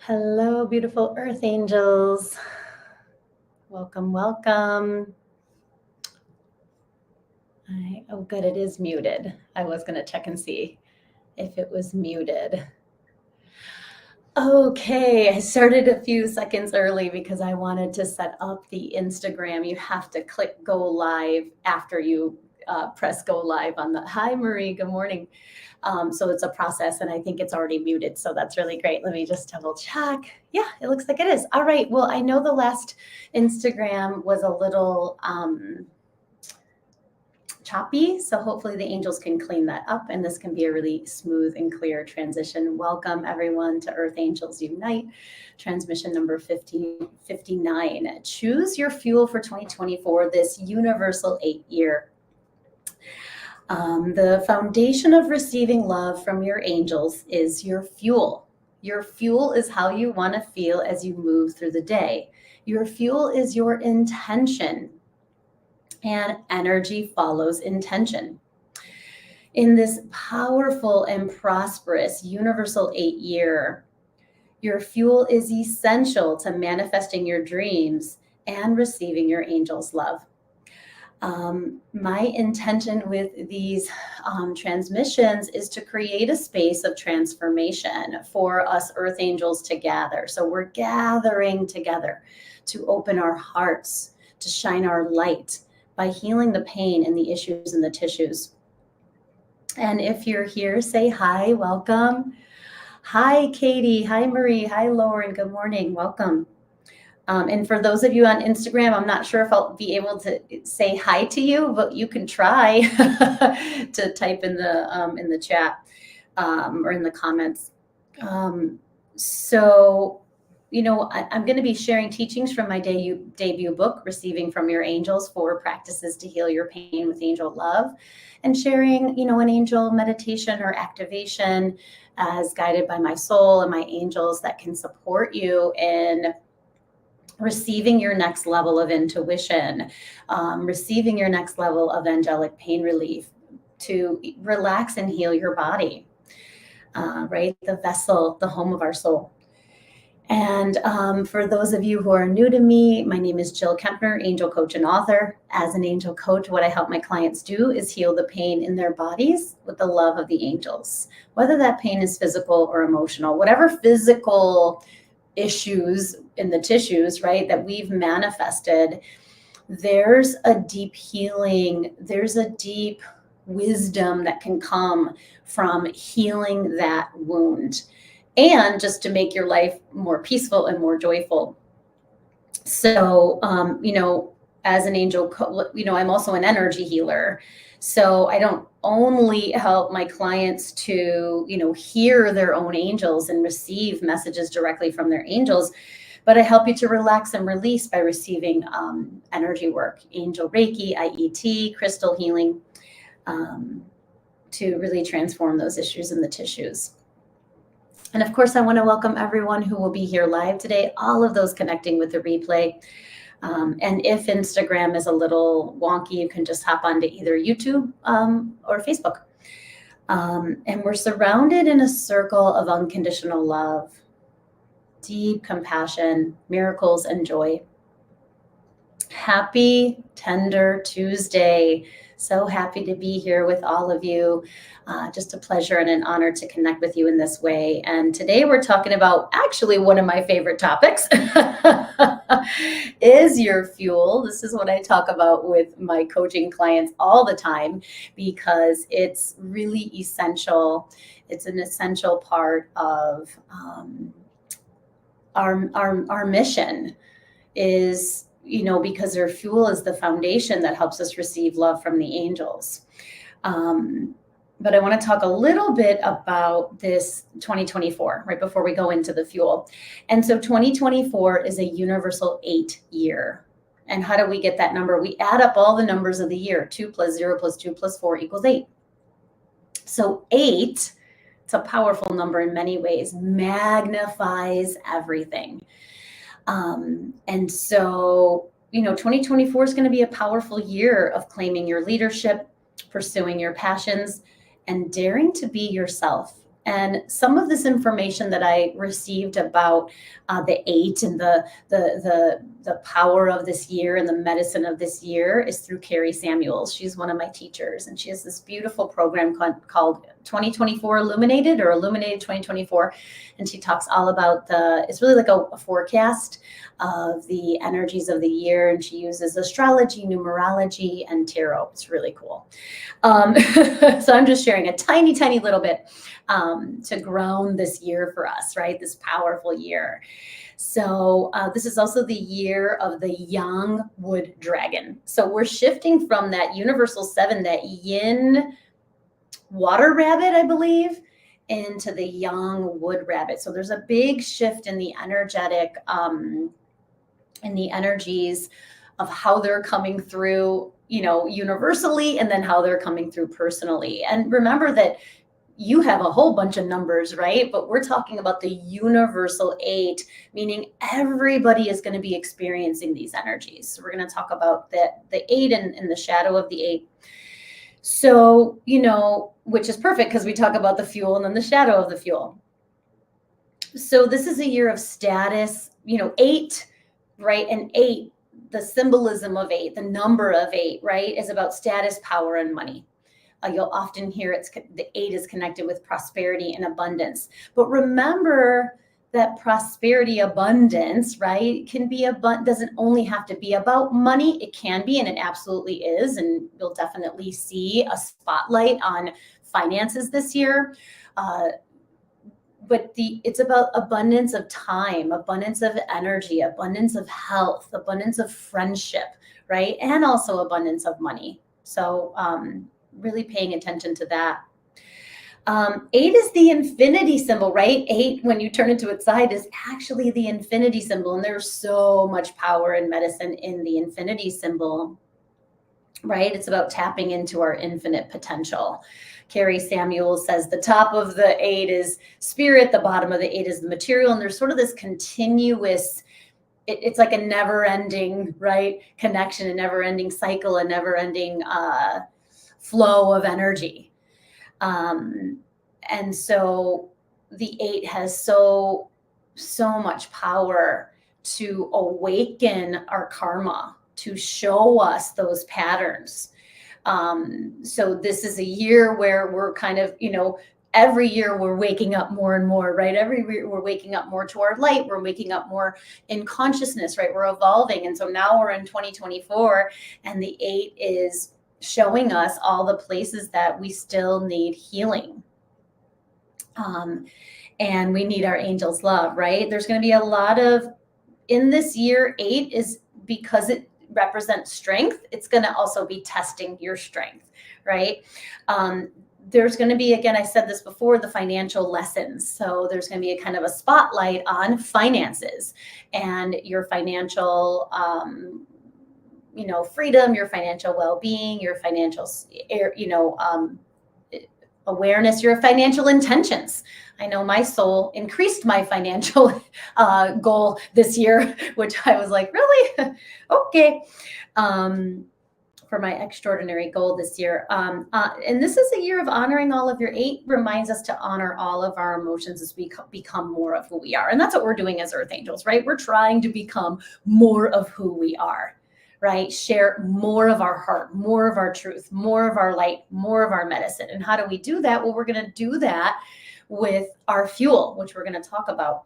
Hello, beautiful earth angels. Welcome, welcome. Oh, good, it is muted. I was going to check and see if it was muted. Okay, I started a few seconds early because I wanted to set up the Instagram. You have to click go live after you press go live on the. Hi, Marie. Good morning. So it's a process, and I think it's already muted. So that's really great. Let me just double check. Yeah, it looks like it is. All right. Well, I know the last Instagram was a little choppy, so hopefully the angels can clean that up and this can be a really smooth and clear transition. Welcome everyone to Earth Angels Unite, transmission number 1559. Choose your fuel for 2024, this universal 8-year. The foundation of receiving love from your angels is your fuel. Your fuel is how you want to feel as you move through the day. Your fuel is your intention. And energy follows intention. In this powerful and prosperous universal 8-year, your fuel is essential to manifesting your dreams and receiving your angels' love. My intention with these transmissions is to create a space of transformation for us earth angels to gather. So we're gathering together to open our hearts, to shine our light, by healing the pain and the issues in the tissues. And if you're here, say hi, welcome. Hi, Katie. Hi, Marie. Hi, Lauren. Good morning. Welcome. And for those of you on Instagram, I'm not sure if I'll be able to say hi to you, but you can try to type in the chat or in the comments. So I'm going to be sharing teachings from my debut book, Receiving from Your Angels, 4 Practices to Heal Your Pain with Angel Love, and sharing, an angel meditation or activation as guided by my soul and my angels that can support you in receiving your next level of intuition, receiving your next level of angelic pain relief to relax and heal your body, right? The vessel, the home of our soul. And for those of you who are new to me, my name is Jill Kempner, angel coach and author. As an angel coach, what I help my clients do is heal the pain in their bodies with the love of the angels, whether that pain is physical or emotional, whatever physical issues in the tissues, right, that we've manifested, there's a deep healing, there's a deep wisdom that can come from healing that wound. And just to make your life more peaceful and more joyful. So, as an angel, I'm also an energy healer. So I don't only help my clients to, hear their own angels and receive messages directly from their angels, but I help you to relax and release by receiving energy work, angel Reiki, IET, crystal healing, to really transform those issues in the tissues. And of course, I want to welcome everyone who will be here live today, all of those connecting with the replay. And if Instagram is a little wonky, you can just hop onto either YouTube or Facebook. And we're surrounded in a circle of unconditional love, deep compassion, miracles, and joy. Happy, tender Tuesday. So happy to be here with all of you. Just a pleasure and an honor to connect with you in this way. And today we're talking about actually one of my favorite topics is your fuel. This is what I talk about with my coaching clients all the time because it's really essential. It's an essential part of our mission is, because their fuel is the foundation that helps us receive love from the angels. But I want to talk a little bit about this 2024, right before we go into the fuel. And so 2024 is a universal 8-year. And how do we get that number? We add up all the numbers of the year. 2 plus 0 plus 2 plus 4 equals 8. So 8, it's a powerful number in many ways, magnifies everything. And so, 2024 is going to be a powerful year of claiming your leadership, pursuing your passions, and daring to be yourself. And some of this information that I received about the 8 and the power of this year and the medicine of this year is through Carrie Samuels. She's one of my teachers, and she has this beautiful program called 2024 Illuminated, or Illuminated 2024. And she talks all about it's really like a forecast of the energies of the year. And she uses astrology, numerology, and tarot. It's really cool. So I'm just sharing a tiny, tiny little bit to ground this year for us, right? This powerful year. So this is also the year of the young wood dragon. So we're shifting from that universal 7, that yin water rabbit, I believe, into the young wood rabbit. So there's a big shift in the energetic, in the energies of how they're coming through, universally, and then how they're coming through personally. And remember that you have a whole bunch of numbers, right? But we're talking about the universal 8, meaning everybody is going to be experiencing these energies. So we're going to talk about the 8 and the shadow of the 8. So, which is perfect because we talk about the fuel and then the shadow of the fuel. So this is a year of status, 8, right? And 8, the symbolism of 8, the number of 8, right, is about status, power, and money. You'll often hear the 8 is connected with prosperity and abundance. But remember that prosperity, abundance, right, doesn't only have to be about money. It can be, and it absolutely is. And you'll definitely see a spotlight on finances this year. But it's about abundance of time, abundance of energy, abundance of health, abundance of friendship, right? And also abundance of money. So really paying attention to that. 8 is the infinity symbol, right? 8, when you turn it to its side, is actually the infinity symbol. And there's so much power and medicine in the infinity symbol, right? It's about tapping into our infinite potential. Carrie Samuels says the top of the 8 is spirit, the bottom of the 8 is the material. And there's sort of this continuous, it's like a never-ending, right, connection, a never-ending cycle, a never-ending flow of energy. And so the 8 has so much power to awaken our karma, to show us those patterns. So this is a year where we're kind of, every year we're waking up more and more, right? Every year we're waking up more to our light. We're waking up more in consciousness, right? We're evolving. And so now we're in 2024, and the 8 is showing us all the places that we still need healing. And we need our angels' love, right? There's going to be a lot of, in this year, 8 is, because it represents strength, it's going to also be testing your strength, right? There's going to be, again, I said this before, the financial lessons. So there's going to be a kind of a spotlight on finances and your financial, freedom, your financial well-being, your financial, awareness, your financial intentions. I know my soul increased my financial goal this year, which I was like, really? Okay. For my extraordinary goal this year. And this is a year of honoring all of your 8, reminds us to honor all of our emotions as we become more of who we are. And that's what we're doing as Earth Angels, right? We're trying to become more of who we are, right? Share more of our heart, more of our truth, more of our light, more of our medicine. And how do we do that? Well, we're going to do that with our fuel, which we're going to talk about.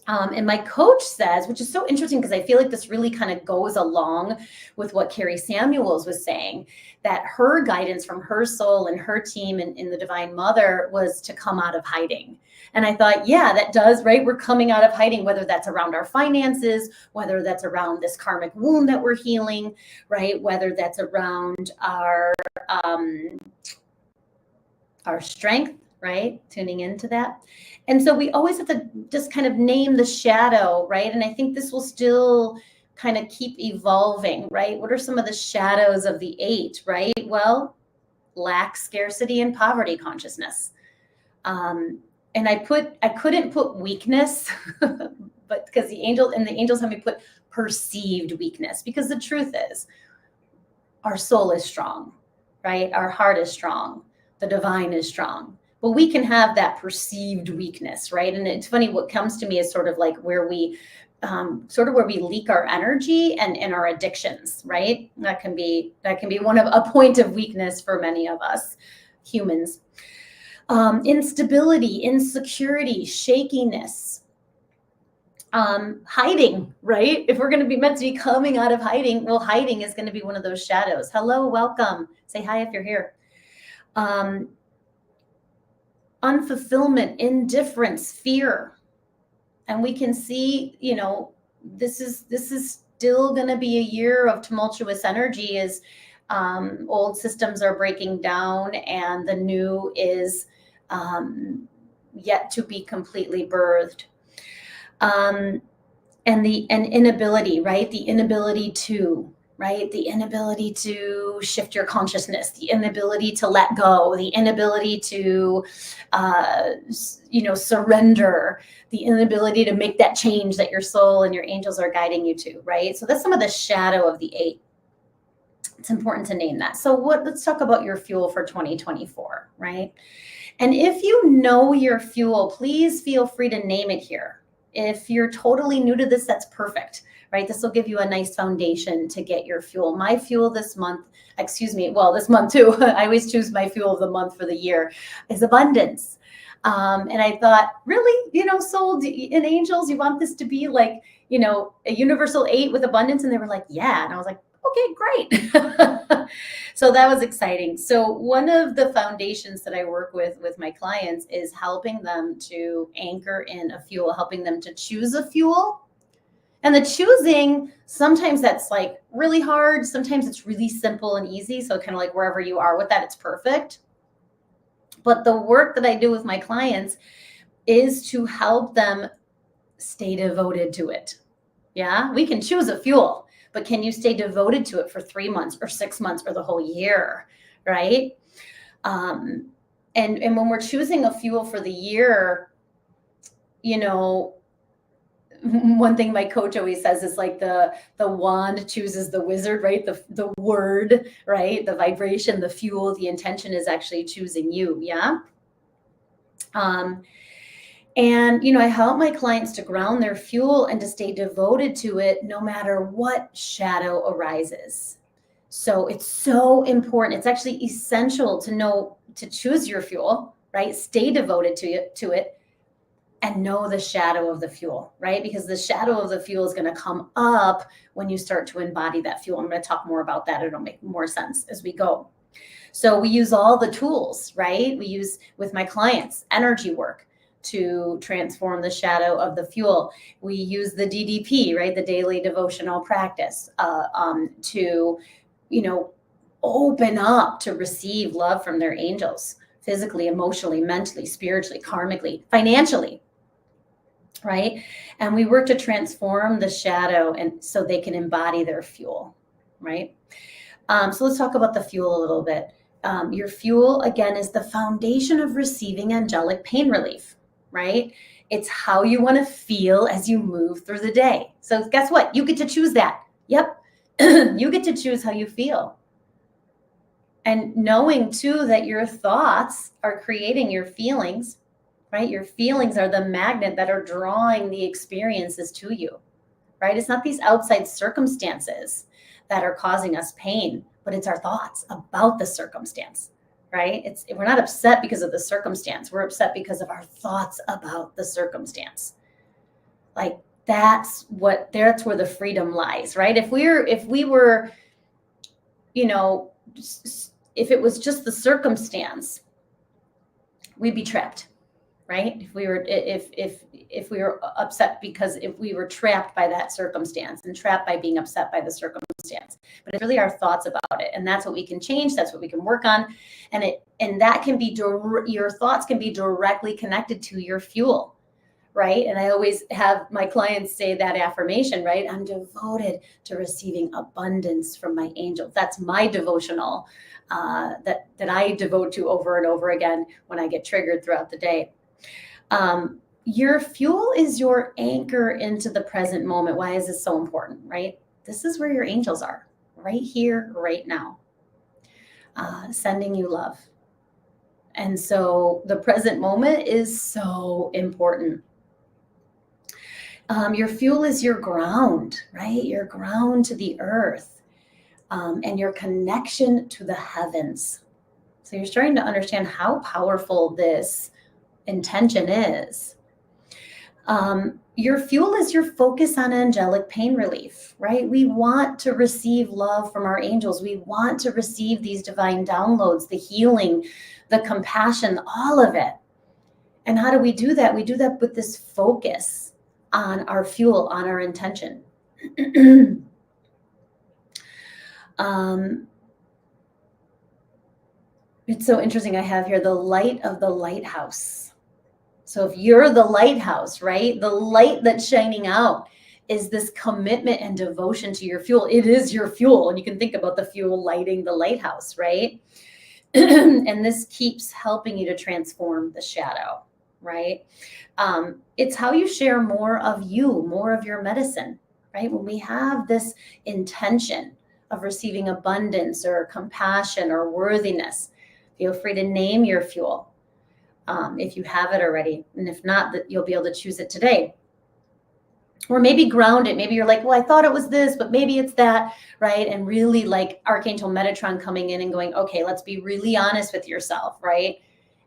And my coach says, which is so interesting because I feel like this really kind of goes along with what Carrie Samuels was saying, that her guidance from her soul and her team in the Divine Mother was to come out of hiding. And I thought, yeah, that does, right? We're coming out of hiding, whether that's around our finances, whether that's around this karmic wound that we're healing, right? Whether that's around our strength, right? Tuning into that. And so we always have to just kind of name the shadow, right? And I think this will still kind of keep evolving, right? What are some of the shadows of the 8, right? Well, lack, scarcity, and poverty consciousness. And I couldn't put weakness, but because the angels have me put perceived weakness, because the truth is our soul is strong, right? Our heart is strong. The divine is strong. But we can have that perceived weakness, right? And it's funny, what comes to me is sort of like where we where we leak our energy and our addictions, right? That can be one of a point of weakness for many of us humans. Instability, insecurity, shakiness, hiding, right? If we're going to be meant to be coming out of hiding, well, hiding is going to be one of those shadows. Hello, welcome. Say hi if you're here. Unfulfillment, indifference, fear. And we can see, this is still going to be a year of tumultuous energy as old systems are breaking down and the new is yet to be completely birthed. And inability, right? The inability to shift your consciousness, the inability to let go, the inability to, surrender, the inability to make that change that your soul and your angels are guiding you to, right? So that's some of the shadow of the 8. It's important to name that. So let's talk about your fuel for 2024, right? And if you know your fuel, please feel free to name it here. If you're totally new to this, that's perfect, right? This will give you a nice foundation to get your fuel. My fuel this month, this month too, I always choose my fuel of the month for the year, is abundance. And I thought, really, soul and angels, you want this to be like, a universal 8 with abundance? And they were like, yeah. And I was like, okay, great. So that was exciting. So one of the foundations that I work with my clients is helping them to anchor in a fuel, helping them to choose a fuel. And the choosing, sometimes that's like really hard. Sometimes it's really simple and easy. So kind of like wherever you are with that, it's perfect. But the work that I do with my clients is to help them stay devoted to it. Yeah, we can choose a fuel, but can you stay devoted to it for 3 months or 6 months or the whole year, right? And when we're choosing a fuel for the year, one thing my coach always says is like the wand chooses the wizard, right? The word, right? The vibration, the fuel, the intention is actually choosing you. Yeah. And, I help my clients to ground their fuel and to stay devoted to it no matter what shadow arises. So it's so important. It's actually essential to know to choose your fuel, right? Stay devoted to it and know the shadow of the fuel, right? Because the shadow of the fuel is going to come up when you start to embody that fuel. I'm going to talk more about that. It'll make more sense as we go. So we use all the tools, right? We use with my clients energy work to transform the shadow of the fuel. We use the DDP, right? The daily devotional practice to, open up to receive love from their angels, physically, emotionally, mentally, spiritually, karmically, financially, right? And we work to transform the shadow and so they can embody their fuel, right? So let's talk about the fuel a little bit. Your fuel, again, is the foundation of receiving angelic pain relief, right? It's how you want to feel as you move through the day. So guess what? You get to choose that. Yep. You get to choose how you feel. And knowing too that your thoughts are creating your feelings, right? Your feelings are the magnet that are drawing the experiences to you, right? It's not these outside circumstances that are causing us pain, but it's our thoughts about the circumstance, right? We're not upset because of the circumstance. We're upset because of our thoughts about the circumstance. Like that's where the freedom lies, right? If we were, if it was just the circumstance, we'd be trapped, right? If we were upset because if we were trapped by that circumstance and trapped by being upset by the circumstance, but it's really our thoughts about it, and that's what we can change. That's what we can work on, and that can be your thoughts can be directly connected to your fuel, right? And I always have my clients say that affirmation, right? I'm devoted to receiving abundance from my angels. That's my devotional that I devote to over and over again when I get triggered throughout the day. Your fuel is your anchor into the present moment. Why is this so important, right? This is where your angels are, right here, right now, sending you love. And so the present moment is so important. Your fuel is your ground, right? Your ground to the earth, and your connection to the heavens. So you're starting to understand how powerful this intention is. Your fuel is your focus on angelic pain relief, right? We want to receive love from our angels. We want to receive these divine downloads, the healing, the compassion, all of it. And how do we do that? We do that with this focus on our fuel, on our intention. It's so interesting. I have here the light of the lighthouse. So if you're the lighthouse, right, the light that's shining out is this commitment and devotion to your fuel. It is your fuel. And you can think about the fuel lighting the lighthouse, right? And this keeps helping you to transform the shadow, right? It's how you share more of you, more of your medicine, right? When we have this intention of receiving abundance or compassion or worthiness, feel free to name your fuel. If you have it already, and if not, that you'll be able to choose it today. Or maybe ground it. Maybe you're like, well, I thought it was this, but maybe it's that, right? And really like Archangel Metatron coming in and going, okay, let's be really honest with yourself, right?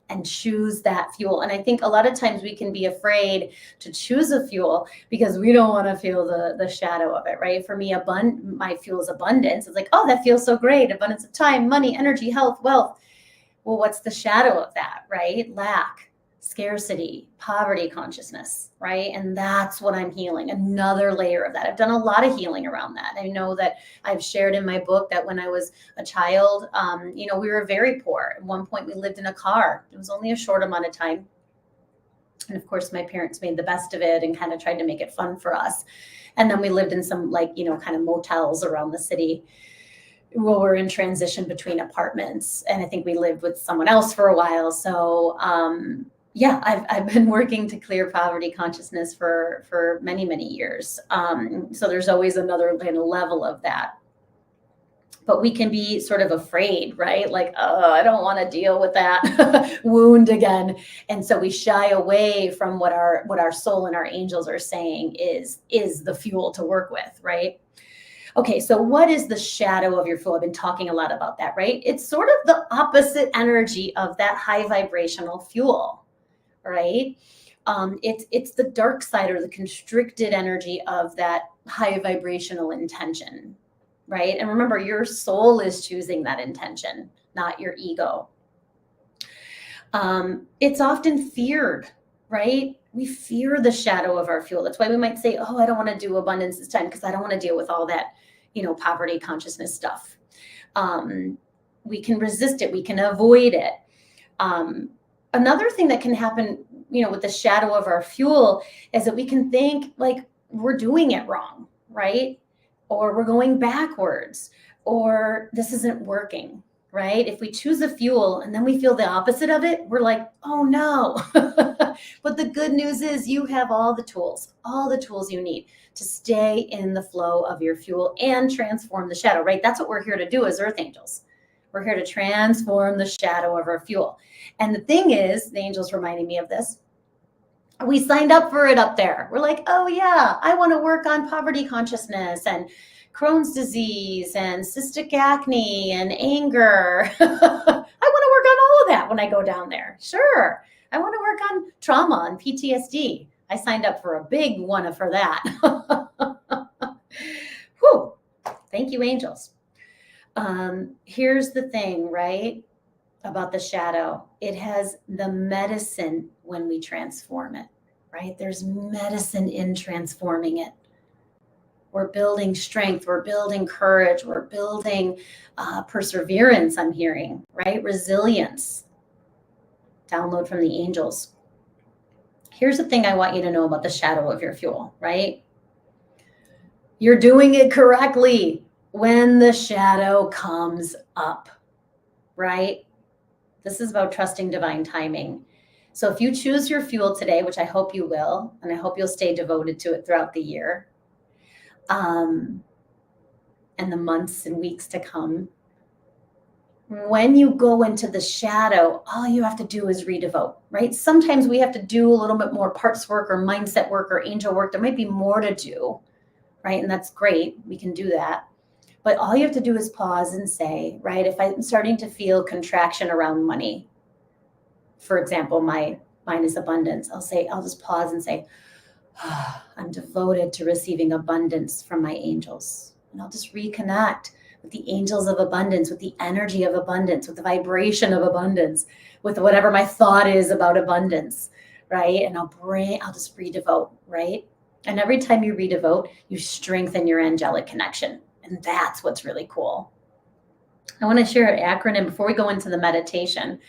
And choose that fuel. And I think a lot of times we can be afraid to choose a fuel because we don't want to feel the shadow of it, right? For me, my fuel is abundance. It's like, oh, that feels so great. Abundance of time, money, energy, health, wealth. Well, what's the shadow of that, right? Lack, scarcity, poverty consciousness, right? And that's what I'm healing, another layer of that. I've done a lot of healing around that. I know that I've shared in my book that when I was a child, we were very poor. At one point, we lived in a car. It was only a short amount of time. And of course, my parents made the best of it and kind of tried to make it fun for us. And then we lived in some kind of motels around the city. Well, we're in transition between apartments, and I think we lived with someone else for a while. So, I've been working to clear poverty consciousness for many, many years. So there's always another kind of level of that. But we can be sort of afraid, right? Like, oh, I don't want to deal with that wound again. And so we shy away from what our soul and our angels are saying is the fuel to work with, right? Okay, so what is the shadow of your fuel? I've been talking a lot about that, right? It's sort of the opposite energy of that high vibrational fuel, right? It's the dark side or the constricted energy of that high vibrational intention, right? And remember, your soul is choosing that intention, not your ego. It's often feared, right? We fear the shadow of our fuel. That's why we might say, oh, I don't want to do abundance this time because I don't want to deal with all that, poverty consciousness stuff. We can resist it. We can avoid it. Another thing that can happen, with the shadow of our fuel is that we can think like we're doing it wrong, right? Or we're going backwards, or this isn't working, right? If we choose a fuel and then we feel the opposite of it, we're like, oh no. But the good news is you have all the tools you need to stay in the flow of your fuel and transform the shadow, right? That's what we're here to do as Earth Angels. We're here to transform the shadow of our fuel. And the thing is, the angels reminding me of this, we signed up for it up there. We're like, oh yeah, I want to work on poverty consciousness and Crohn's disease and cystic acne and anger. I want to work on all of that when I go down there. Sure. I want to work on trauma and PTSD. I signed up for a big one for that. Whew. Thank you, angels. Here's the thing, right? About the shadow. It has the medicine when we transform it, right? There's medicine in transforming it. We're building strength. We're building courage. We're building perseverance, I'm hearing, right? Resilience. Download from the angels. Here's the thing I want you to know about the shadow of your fuel, right? You're doing it correctly when the shadow comes up, right? This is about trusting divine timing. So if you choose your fuel today, which I hope you will, and I hope you'll stay devoted to it throughout the year, and the months and weeks to come, When you go into the shadow, all you have to do is redevote, right? Sometimes we have to do a little bit more parts work or mindset work or angel work. There might be more to do, right? And that's great. We can do that. But all you have to do is pause and say, right, if I'm starting to feel contraction around money, for example, mine is abundance. I'll just pause and say, I'm devoted to receiving abundance from my angels. And I'll just reconnect with the angels of abundance, with the energy of abundance, with the vibration of abundance, with whatever my thought is about abundance, right? And I'll just redevote, right? And every time you redevote, you strengthen your angelic connection. And that's what's really cool. I want to share an acronym before we go into the meditation.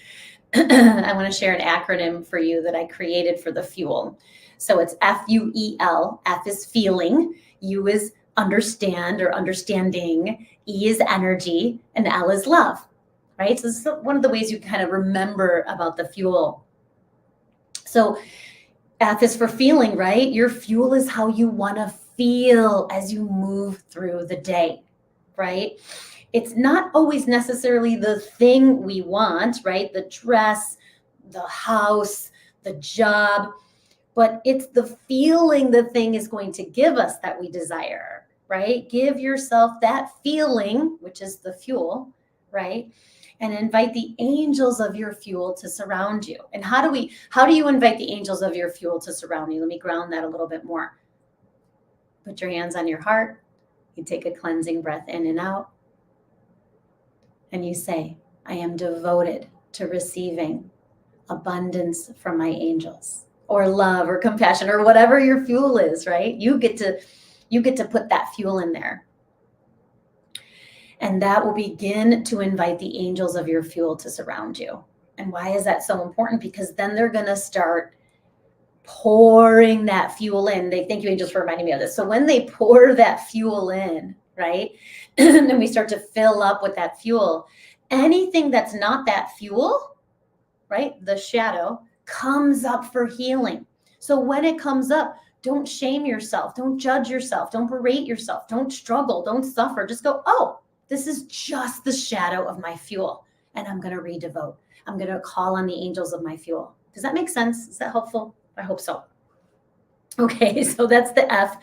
I want to share an acronym for you that I created for the fuel. So it's FUEL. F is feeling, U is understand or understanding, E is energy, and L is love, right? So this is one of the ways you kind of remember about the fuel. So F is for feeling, right? Your fuel is how you want to feel as you move through the day, right? It's not always necessarily the thing we want, right? The dress, the house, the job, but it's the feeling the thing is going to give us that we desire, right? Give yourself that feeling, which is the fuel, right? And invite the angels of your fuel to surround you. And how do you invite the angels of your fuel to surround you? Let me ground that a little bit more. Put your hands on your heart. You take a cleansing breath in and out. And you say, I am devoted to receiving abundance from my angels, or love or compassion, or whatever your fuel is, right? You get to put that fuel in there. And that will begin to invite the angels of your fuel to surround you. And why is that so important? Because then they're going to start pouring that fuel in. Thank you, angels, for reminding me of this. So when they pour that fuel in, right, and then we start to fill up with that fuel, anything that's not that fuel, right, the shadow, comes up for healing. So when it comes up, don't shame yourself. Don't judge yourself. Don't berate yourself. Don't struggle. Don't suffer. Just go, oh, this is just the shadow of my fuel. And I'm going to redevote. I'm going to call on the angels of my fuel. Does that make sense? Is that helpful? I hope so. Okay, so that's the F.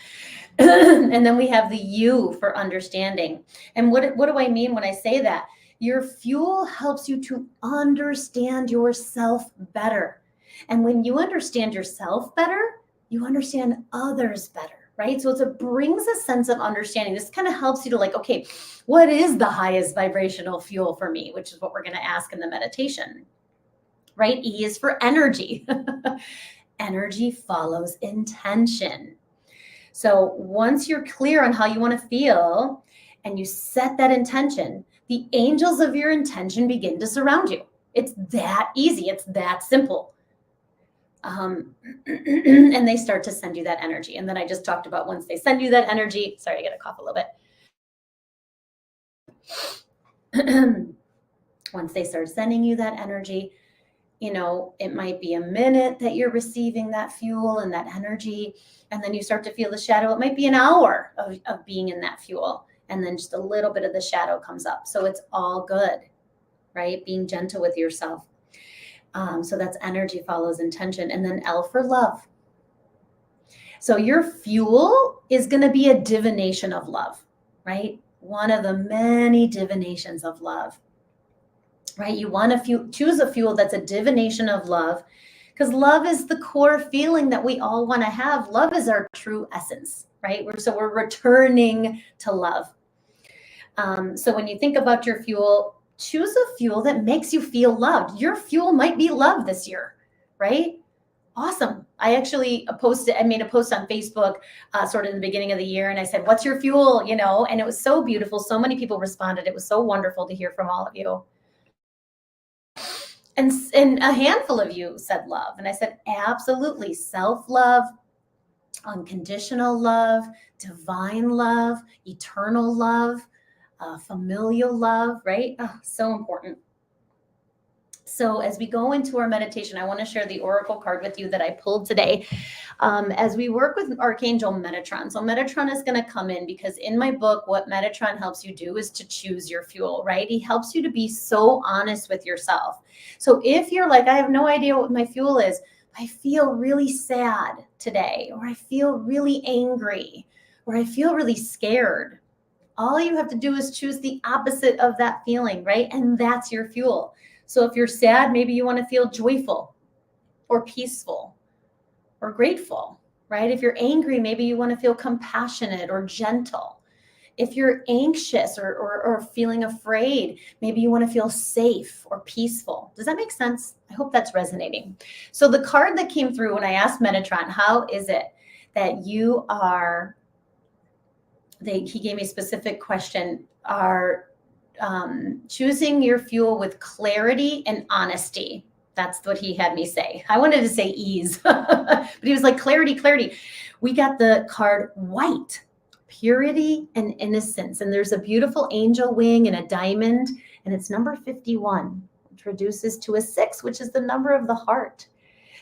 And then we have the U for understanding. And what do I mean when I say that? Your fuel helps you to understand yourself better. And when you understand yourself better, you understand others better, right? So it brings a sense of understanding. This kind of helps you to like, okay, what is the highest vibrational fuel for me? Which is what we're going to ask in the meditation, right? E is for energy. Energy follows intention. So once you're clear on how you want to feel and you set that intention, the angels of your intention begin to surround you. It's that easy. It's that simple. And they start to send you that energy. And then I just talked about once they send you that energy, sorry, I got to cough a little bit. Once they start sending you that energy, you know, it might be a minute that you're receiving that fuel and that energy, and then you start to feel the shadow. It might be an hour of being in that fuel, and then just a little bit of the shadow comes up. So it's all good, right? Being gentle with yourself. So that's energy follows intention. And then L for love. So your fuel is going to be a divination of love, right? One of the many divinations of love, right? You want to choose a fuel that's a divination of love, because love is the core feeling that we all want to have. Love is our true essence, right? We're returning to love. So when you think about your fuel, choose a fuel that makes you feel loved. Your fuel might be love this year, right? Awesome. I actually made a post on Facebook sort of in the beginning of the year, and I said, what's your fuel? You know, and it was so beautiful. So many people responded. It was so wonderful to hear from all of you. And a handful of you said love. And I said, absolutely. Self-love, unconditional love, divine love, eternal love, familial love, right? Oh, so important. So as we go into our meditation, I want to share the oracle card with you that I pulled today. As we work with Archangel Metatron. So Metatron is going to come in because in my book, what Metatron helps you do is to choose your fuel, right? He helps you to be so honest with yourself. So if you're like, I have no idea what my fuel is, I feel really sad today, or I feel really angry, or I feel really scared. All you have to do is choose the opposite of that feeling, right? And that's your fuel. So if you're sad, maybe you want to feel joyful or peaceful or grateful, right? If you're angry, maybe you want to feel compassionate or gentle. If you're anxious or feeling afraid, maybe you want to feel safe or peaceful. Does that make sense? I hope that's resonating. So the card that came through when I asked Metatron, how is it that you are, he gave me a specific question, are choosing your fuel with clarity and honesty. That's what he had me say. I wanted to say ease, but he was like, clarity, clarity. We got the card white, purity and innocence. And there's a beautiful angel wing and a diamond, and it's number 51, which reduces to a 6, which is the number of the heart.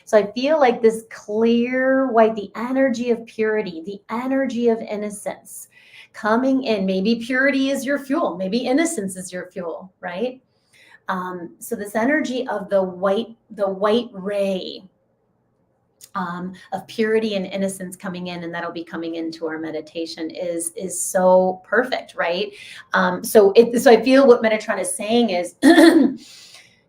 So I feel like this clear white, the energy of purity, the energy of innocence coming in. Maybe purity is your fuel. Maybe innocence is your fuel, right? So this energy of the white ray of purity and innocence coming in, and that'll be coming into our meditation is so perfect, right? So I feel what Metatron is saying is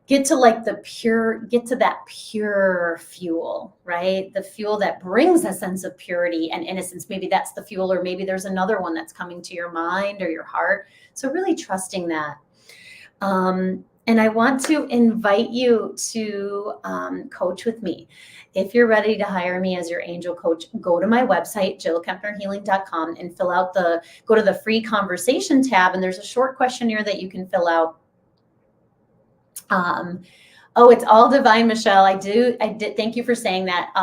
get to that pure fuel, right? The fuel that brings a sense of purity and innocence. Maybe that's the fuel, or maybe there's another one that's coming to your mind or your heart. So really trusting that. And I want to invite you to coach with me. If you're ready to hire me as your angel coach, go to my website, jillkempnerhealing.com, and go to the free conversation tab. And there's a short questionnaire that you can fill out. It's all divine, Michelle. I did. Thank you for saying that.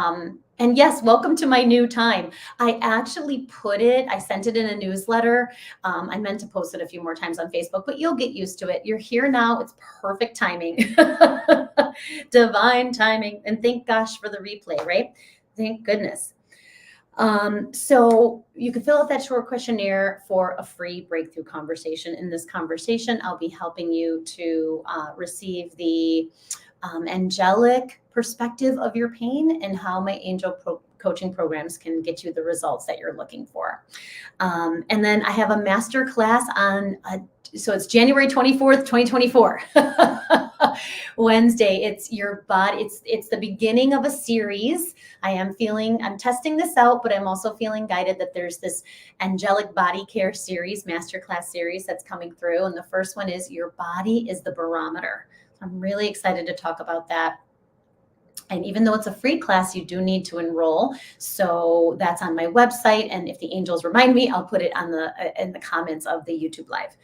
And yes, welcome to my new time. I actually I sent it in a newsletter. I meant to post it a few more times on Facebook, but you'll get used to it. You're here now. It's perfect timing. Divine timing. And thank gosh for the replay, right? Thank goodness. So you can fill out that short questionnaire for a free breakthrough conversation. In this conversation, I'll be helping you to receive the angelic perspective of your pain and how my angel coaching programs can get you the results that you're looking for. And then I have a master class so it's January 24th, 2024. Wednesday. It's your body. It's the beginning of a series. I'm testing this out, but I'm also feeling guided that there's this angelic body care series, masterclass series that's coming through. And the first one is your body is the barometer. I'm really excited to talk about that. And even though it's a free class, you do need to enroll. So that's on my website. And if the angels remind me, I'll put it in the comments of the YouTube live.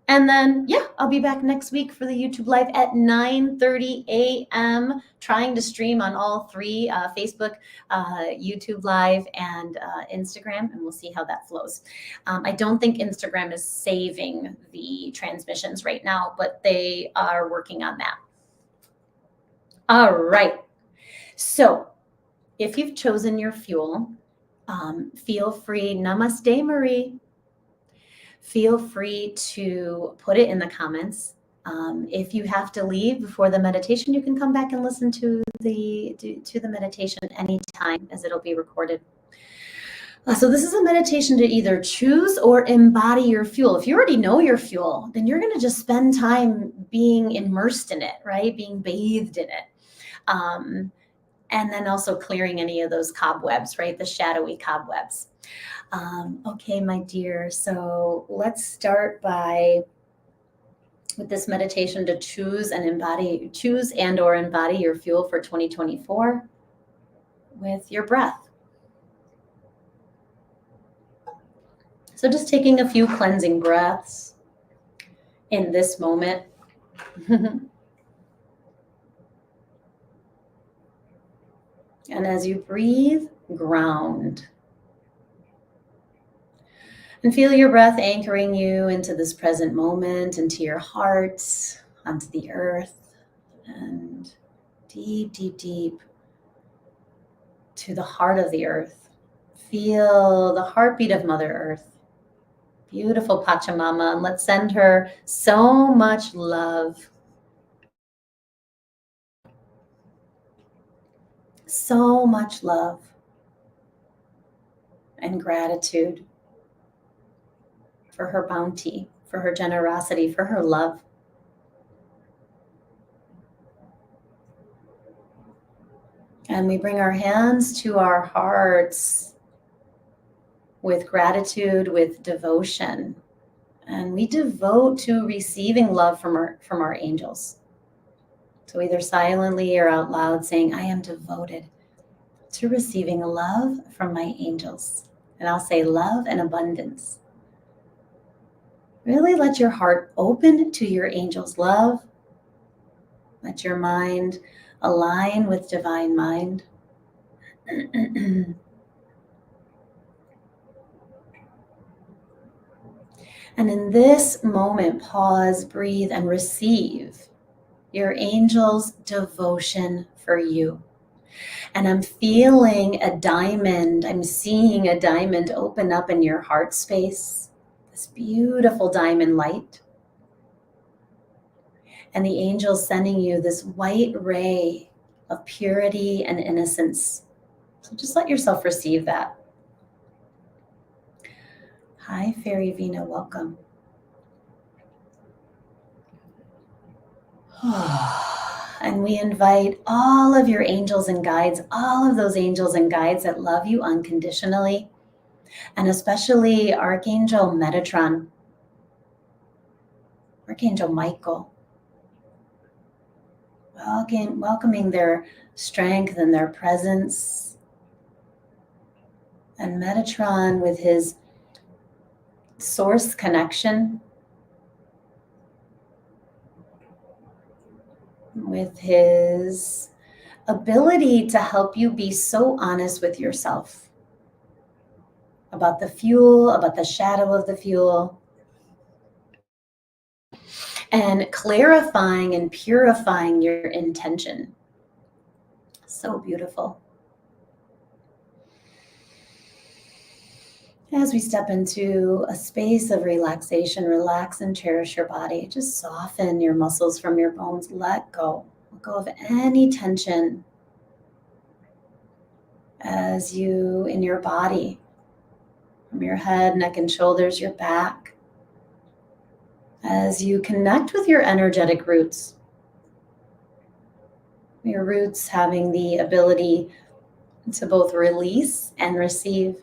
And then, I'll be back next week for the YouTube live at 9:30 a.m. trying to stream on all three, Facebook, YouTube live, and Instagram, and we'll see how that flows. I don't think Instagram is saving the transmissions right now, but they are working on that. All right. So if you've chosen your fuel, feel free. Namaste, Marie. Feel free to put it in the comments. If you have to leave before the meditation, you can come back and listen to the meditation anytime, as it'll be recorded. So this is a meditation to either choose or embody your fuel. If you already know your fuel, then you're going to just spend time being immersed in it, right? Being bathed in it. And then also clearing any of those cobwebs, right? The shadowy cobwebs. Okay, my dear. So let's start with this meditation to choose and or embody your fuel for 2024 with your breath. So just taking a few cleansing breaths in this moment. And as you breathe, ground. And feel your breath anchoring you into this present moment, into your heart, onto the earth, and deep, deep, deep to the heart of the earth. Feel the heartbeat of Mother Earth. Beautiful Pachamama, and let's send her so much love. So much love and gratitude for her bounty, for her generosity, for her love. And we bring our hands to our hearts with gratitude, with devotion. And we devote to receiving love from our angels. So either silently or out loud saying, I am devoted to receiving love from my angels. And I'll say love and abundance. Really let your heart open to your angels' love. Let your mind align with divine mind. And in this moment, pause, breathe, and receive your angel's devotion for you. And I'm feeling a diamond. I'm seeing a diamond open up in your heart space. This beautiful diamond light. And the angel's sending you this white ray of purity and innocence. So just let yourself receive that. Hi, Fairy Vina, welcome. And we invite all of your angels and guides, all of those angels and guides that love you unconditionally, and especially Archangel Metatron, Archangel Michael, welcoming their strength and their presence, and Metatron with his source connection, with his ability to help you be so honest with yourself about the fuel, about the shadow of the fuel, and clarifying and purifying your intention. So beautiful. As we step into a space of relaxation, relax and cherish your body. Just soften your muscles from your bones. Let go. Let go of any tension as you, in your body, from your head, neck, and shoulders, your back, as you connect with your energetic roots. Your roots having the ability to both release and receive.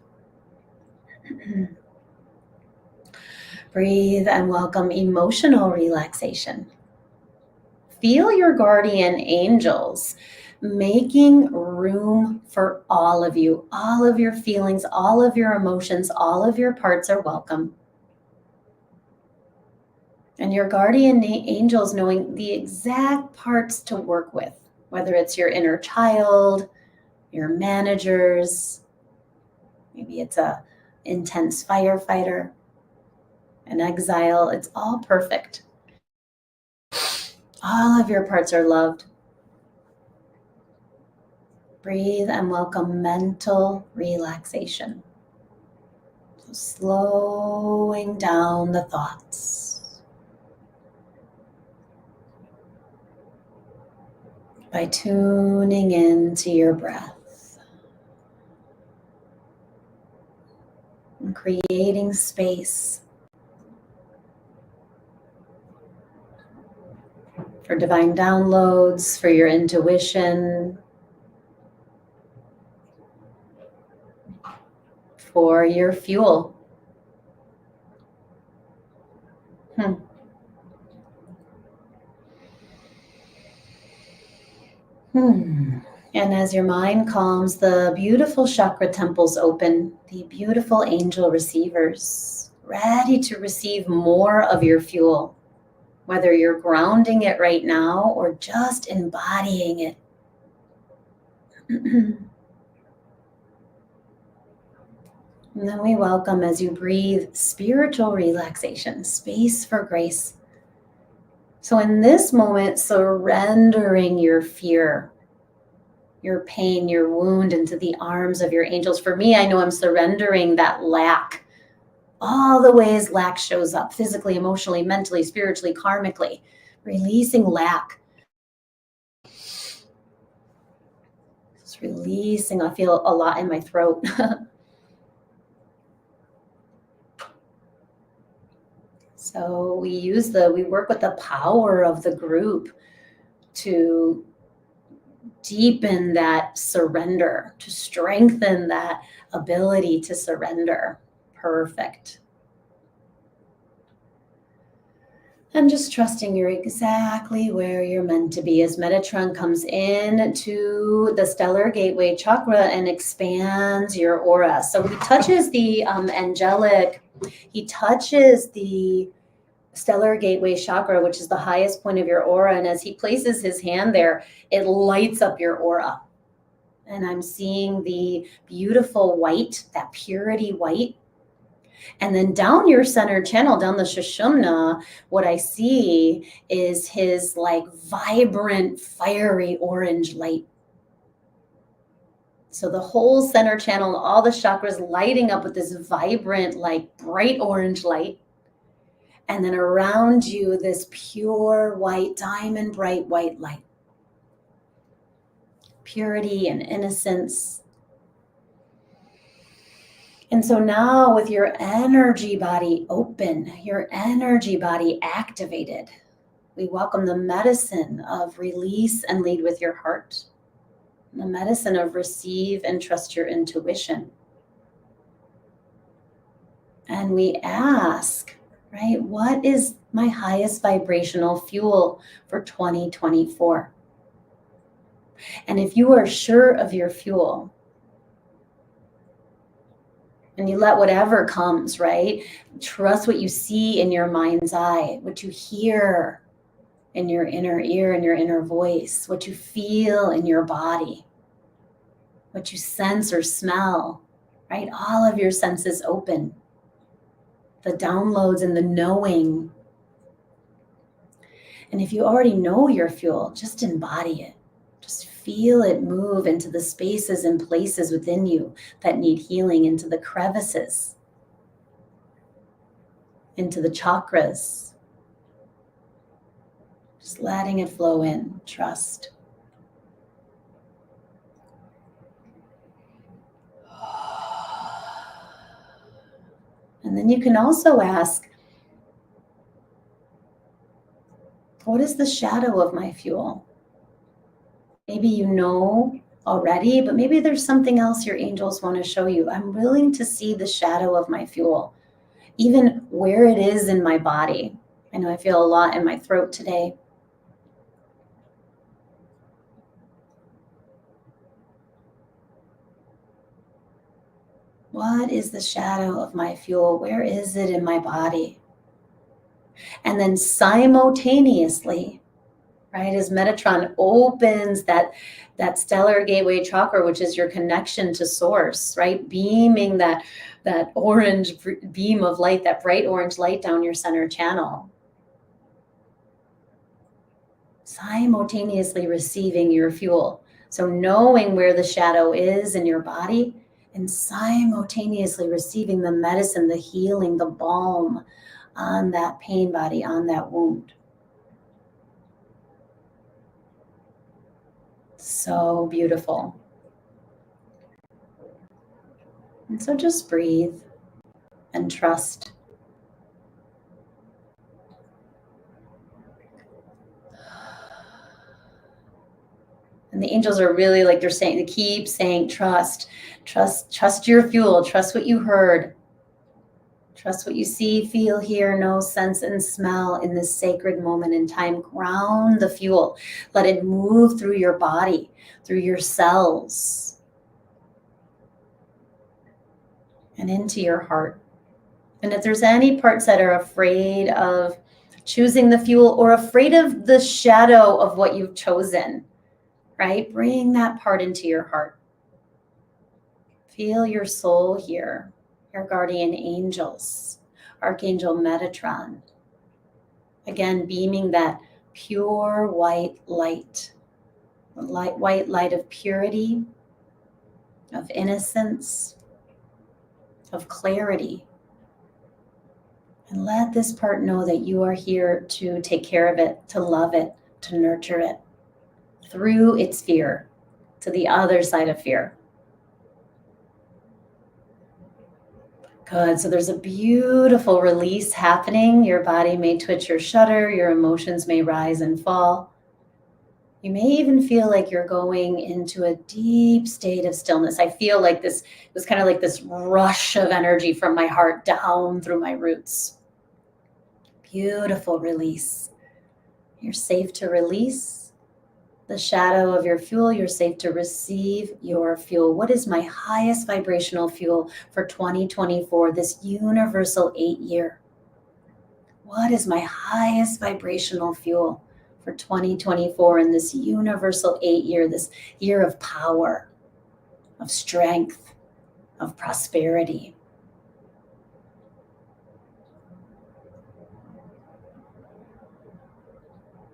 Breathe and welcome emotional relaxation. Feel your guardian angels making room for all of you. All of your feelings, all of your emotions, all of your parts are welcome. And your guardian angels knowing the exact parts to work with, whether it's your inner child, your managers, maybe it's a intense firefighter, an exile. It's all perfect. All of your parts are loved. Breathe and welcome mental relaxation. So slowing down the thoughts by tuning into your breath and creating space for divine downloads, for your intuition, for your fuel. And as your mind calms, the beautiful chakra temples open, the beautiful angel receivers, ready to receive more of your fuel, whether you're grounding it right now or just embodying it. And then we welcome, as you breathe, spiritual relaxation, space for grace. So in this moment, surrendering your fear, your pain, your wound into the arms of your angels. For me, I know I'm surrendering that lack, all the ways lack shows up physically, emotionally, mentally, spiritually, karmically, releasing lack. Just releasing. I feel a lot in my throat. So we work with the power of the group to deepen that surrender, to strengthen that ability to surrender. Perfect. And just trusting you're exactly where you're meant to be as Metatron comes in to the stellar gateway chakra and expands your aura. So he touches the angelic, he touches the stellar gateway chakra, which is the highest point of your aura. And as he places his hand there, it lights up your aura. And I'm seeing the beautiful white, that purity white. And then down your center channel, down the Sushumna, what I see is his like vibrant, fiery orange light. So the whole center channel, all the chakras lighting up with this vibrant, like bright orange light. And then around you, this pure white, diamond bright white light. Purity and innocence. And so now with your energy body open, your energy body activated, we welcome the medicine of release and lead with your heart. The medicine of receive and trust your intuition. And we ask, right, what is my highest vibrational fuel for 2024? And if you are sure of your fuel, and you let whatever comes, right? Trust what you see in your mind's eye, what you hear in your inner ear and your inner voice, what you feel in your body, what you sense or smell, right? All of your senses open. The downloads and the knowing. And if you already know your fuel, just embody it. Just feel it move into the spaces and places within you that need healing, into the crevices, into the chakras. Just letting it flow in, trust. And then you can also ask, what is the shadow of my fuel? Maybe you know already, but maybe there's something else your angels want to show you. I'm willing to see the shadow of my fuel, even where it is in my body. I know I feel a lot in my throat today. What is the shadow of my fuel? Where is it in my body? And then simultaneously, right, as Metatron opens that stellar gateway chakra, which is your connection to source, right, beaming that orange beam of light, that bright orange light down your center channel, simultaneously receiving your fuel. So knowing where the shadow is in your body and simultaneously receiving the medicine, the healing, the balm on that pain body, on that wound. So beautiful. And so just breathe and trust. And the angels are really like, they keep saying, trust your fuel, trust what you heard. Trust what you see, feel, hear, know, sense, and smell in this sacred moment in time. Ground the fuel. Let it move through your body, through your cells, and into your heart. And if there's any parts that are afraid of choosing the fuel or afraid of the shadow of what you've chosen, right? Bring that part into your heart. Feel your soul here, your guardian angels, Archangel Metatron. Again, beaming that pure white light, the white light of purity, of innocence, of clarity. And let this part know that you are here to take care of it, to love it, to nurture it through its fear to the other side of fear. Good. So there's a beautiful release happening. Your body may twitch or shudder. Your emotions may rise and fall. You may even feel like you're going into a deep state of stillness. I feel like this was kind of like this rush of energy from my heart down through my roots. Beautiful release. You're safe to release the shadow of your fuel. You're safe to receive your fuel. What is my highest vibrational fuel for 2024, this universal 8-year? What is my highest vibrational fuel for 2024 in this universal 8-year, this year of power, of strength, of prosperity?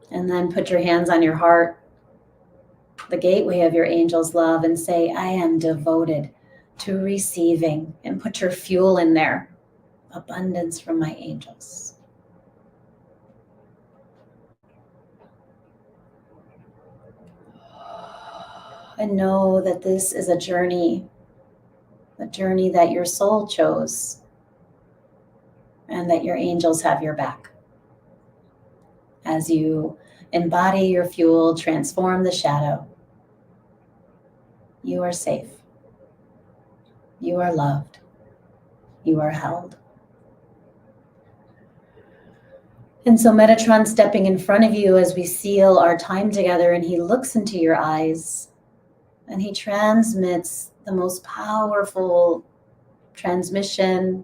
And then put your hands on your heart, the gateway of your angel's love, and say, I am devoted to receiving, and put your fuel in there. Abundance from my angels. And know that this is a journey that your soul chose, and that your angels have your back. As you embody your fuel, transform the shadow, you are safe. You are loved. You are held. And so Metatron stepping in front of you as we seal our time together, and he looks into your eyes and he transmits the most powerful transmission,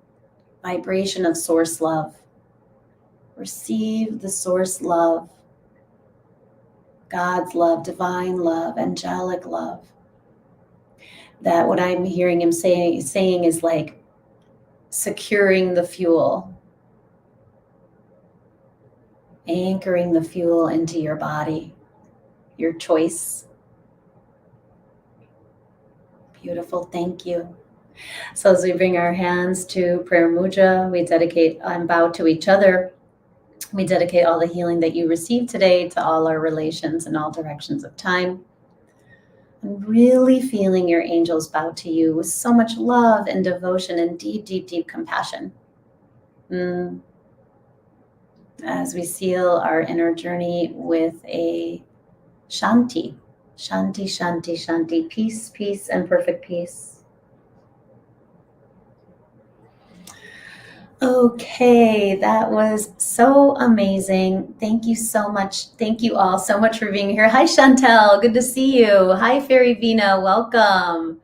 vibration of source love. Receive the source love, God's love, divine love, angelic love. That what I'm hearing him saying is like securing the fuel, anchoring the fuel into your body, your choice. Beautiful, thank you. So as we bring our hands to prayer mudra, we dedicate and bow to each other. We dedicate all the healing that you received today to all our relations in all directions of time. And really feeling your angels bow to you with so much love and devotion and deep, deep, deep compassion. As we seal our inner journey with a shanti. Shanti, shanti, shanti. Peace, peace, and perfect peace. Okay, that was so amazing. Thank you so much. Thank you all so much for being here. Hi, Chantel. Good to see you. Hi, Fairy Vina. Welcome.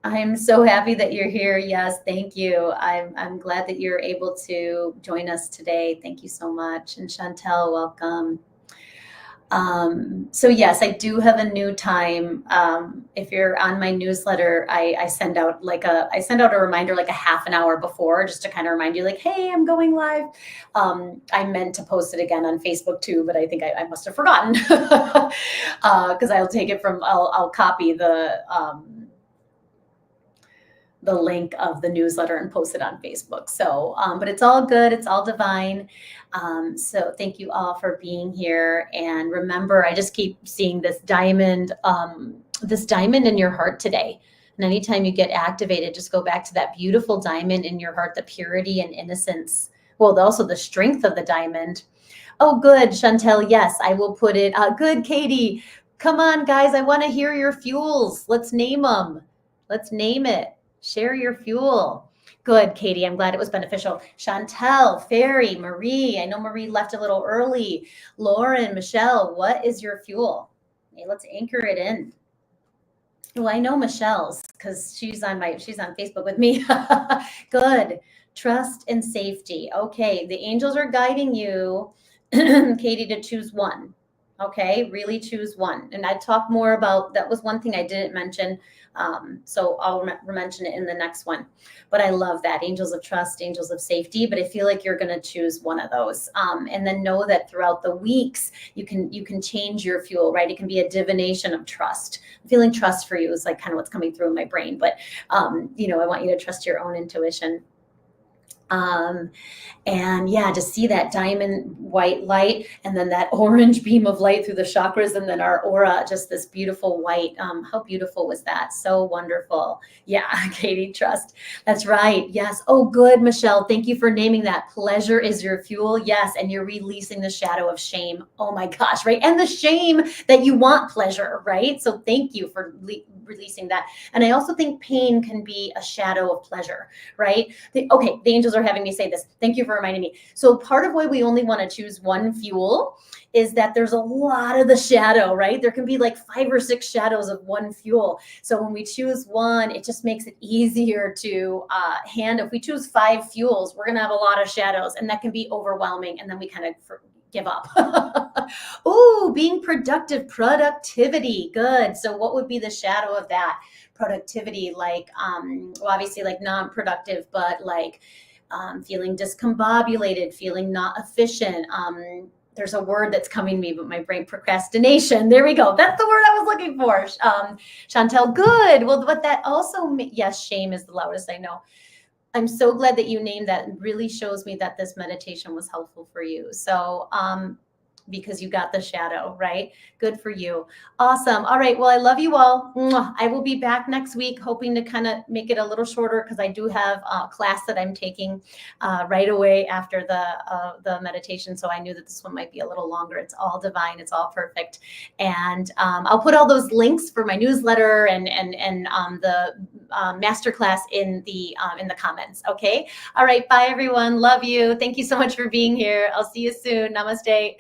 I'm so happy that you're here. Yes, thank you. I'm glad that you're able to join us today. Thank you so much. And Chantel, welcome. So yes, I do have a new time. If you're on my newsletter, I send out a reminder like a half an hour before, just to kind of remind you like, hey, I'm going live. I meant to post it again on Facebook too, but I think I must have forgotten because I'll copy the link of the newsletter and post it on Facebook. So, but it's all good. It's all divine. So thank you all for being here. And remember, I just keep seeing this diamond in your heart today. And anytime you get activated, just go back to that beautiful diamond in your heart, the purity and innocence. Well, also the strength of the diamond. Oh, good, Chantel. Yes, I will put it. Good, Katie. Come on, guys. I want to hear your fuels. Let's name them. Let's name it. Share your fuel. Good, Katie. I'm glad it was beneficial. Chantel, Fairy, Marie. I know Marie left a little early. Lauren, Michelle, what is your fuel? Okay, let's anchor it in. Well, I know Michelle's because she's on Facebook with me. Good. Trust and safety. Okay, the angels are guiding you, Katie, to choose one. Okay, really choose one. And I talk more about that was one thing I didn't mention. So I'll mention it in the next one. But I love that angels of trust, angels of safety. But I feel like you're going to choose one of those, and then know that throughout the weeks you can change your fuel. Right, it can be a divination of trust. Feeling trust for you is like kind of what's coming through in my brain. But I want you to trust your own intuition. Um, and yeah, to see that diamond white light and then that orange beam of light through the chakras and then our aura, just this beautiful white. How beautiful was that? So wonderful. Yeah, Katie, trust. That's right. Yes. Oh, good, Michelle. Thank you for naming that. Pleasure is your fuel. Yes. And you're releasing the shadow of shame. Oh my gosh, right? And the shame that you want pleasure, right? So thank you for releasing that. And I also think pain can be a shadow of pleasure, right? Okay, the angels are having me say this. Thank you for reminding me. So part of why we only want to choose one fuel is that there's a lot of the shadow, right? There can be like 5 or 6 shadows of one fuel. So when we choose one, it just makes it easier to handle. If we choose 5 fuels, we're going to have a lot of shadows, and that can be overwhelming. And then we kind of give up. Ooh, being productive, productivity. Good. So what would be the shadow of that? Productivity, like well, obviously like non-productive, but like feeling discombobulated, feeling not efficient. There's a word that's coming to me, but my brain, procrastination. There we go. That's the word I was looking for. Chantel, good. Well, but that also, yes, shame is the loudest, I know. I'm so glad that you named that. It really shows me that this meditation was helpful for you. So, because you got the shadow, right? Good for you. Awesome. All right. Well, I love you all. Mwah. I will be back next week, hoping to kind of make it a little shorter because I do have a class that I'm taking right away after the meditation. So I knew that this one might be a little longer. It's all divine. It's all perfect. And I'll put all those links for my newsletter and the masterclass in the comments. Okay. All right. Bye, everyone. Love you. Thank you so much for being here. I'll see you soon. Namaste.